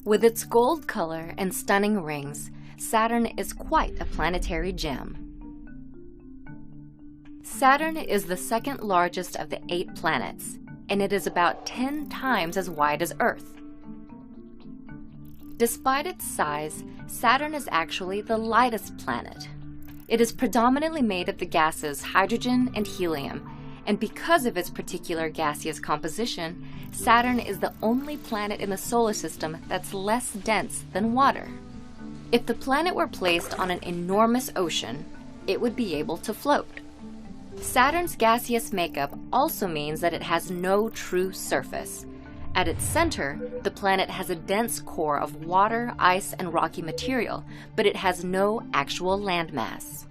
With its gold color and stunning rings, Saturn is quite a planetary gem. Saturn is the second largest of the 8 planets, and it is about 10 times as wide as Earth. Despite its size, Saturn is actually the lightest planet. It is predominantly made of the gases hydrogen and helium, and because of its particular gaseous composition, Saturn is the only planet in the solar system that's less dense than water. If the planet were placed on an enormous ocean, it would be able to float. Saturn's gaseous makeup also means that it has no true surface. At its center, the planet has a dense core of water, ice, and rocky material, but it has no actual landmass.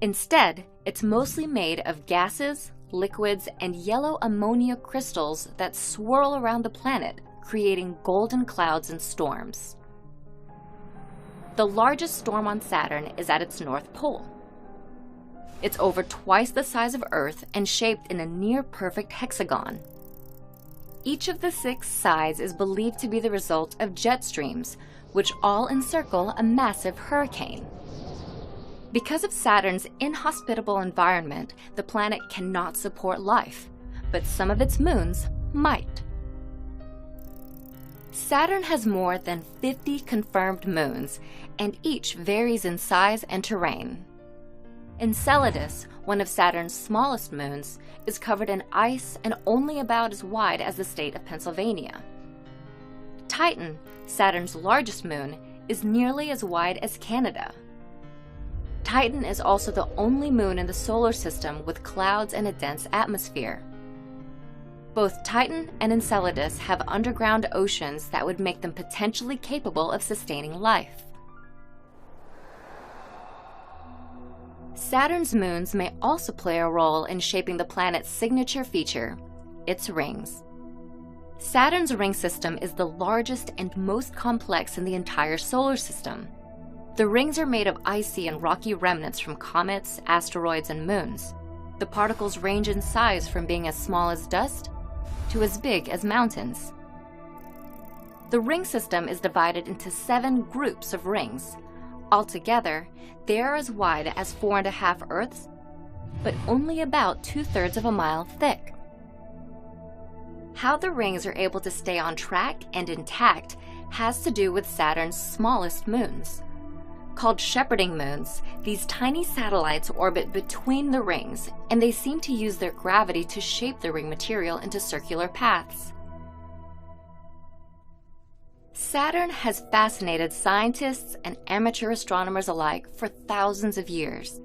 Instead, it's mostly made of gases, liquids, and yellow ammonia crystals that swirl around the planet, creating golden clouds and storms. The largest storm on Saturn is at its North Pole. It's over twice the size of Earth and shaped in a near-perfect hexagon. Each of the 6 sides is believed to be the result of jet streams, which all encircle a massive hurricane. Because of Saturn's inhospitable environment, the planet cannot support life, but some of its moons might. Saturn has more than 50 confirmed moons, and each varies in size and terrain. Enceladus, one of Saturn's smallest moons, is covered in ice and only about as wide as the state of Pennsylvania. Titan, Saturn's largest moon, is nearly as wide as Canada. Titan is also the only moon in the solar system with clouds and a dense atmosphere. Both Titan and Enceladus have underground oceans that would make them potentially capable of sustaining life. Saturn's moons may also play a role in shaping the planet's signature feature, its rings. Saturn's ring system is the largest and most complex in the entire solar system. The rings are made of icy and rocky remnants from comets, asteroids, and moons. The particles range in size from being as small as dust to as big as mountains. The ring system is divided into 7 groups of rings. Altogether, they are as wide as 4.5 Earths, but only about 2/3 of a mile thick. How the rings are able to stay on track and intact has to do with Saturn's smallest moons. Called shepherding moons, these tiny satellites orbit between the rings, and they seem to use their gravity to shape the ring material into circular paths. Saturn has fascinated scientists and amateur astronomers alike for thousands of years.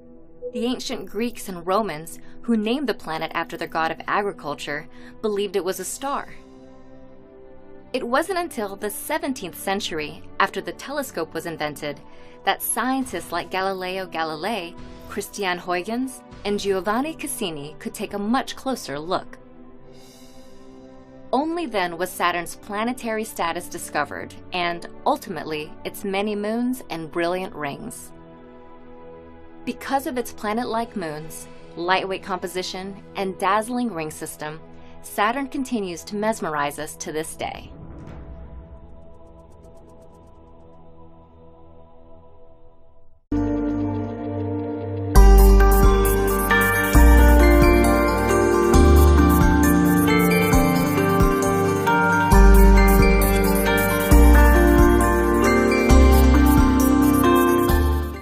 The ancient Greeks and Romans, who named the planet after their god of agriculture, believed it was a star. It wasn't until the 17th century, after the telescope was invented, that scientists like Galileo Galilei, Christian Huygens, and Giovanni Cassini could take a much closer look. Only then was Saturn's planetary status discovered, and, ultimately, its many moons and brilliant rings. Because of its planet-like moons, lightweight composition, and dazzling ring system, Saturn continues to mesmerize us to this day.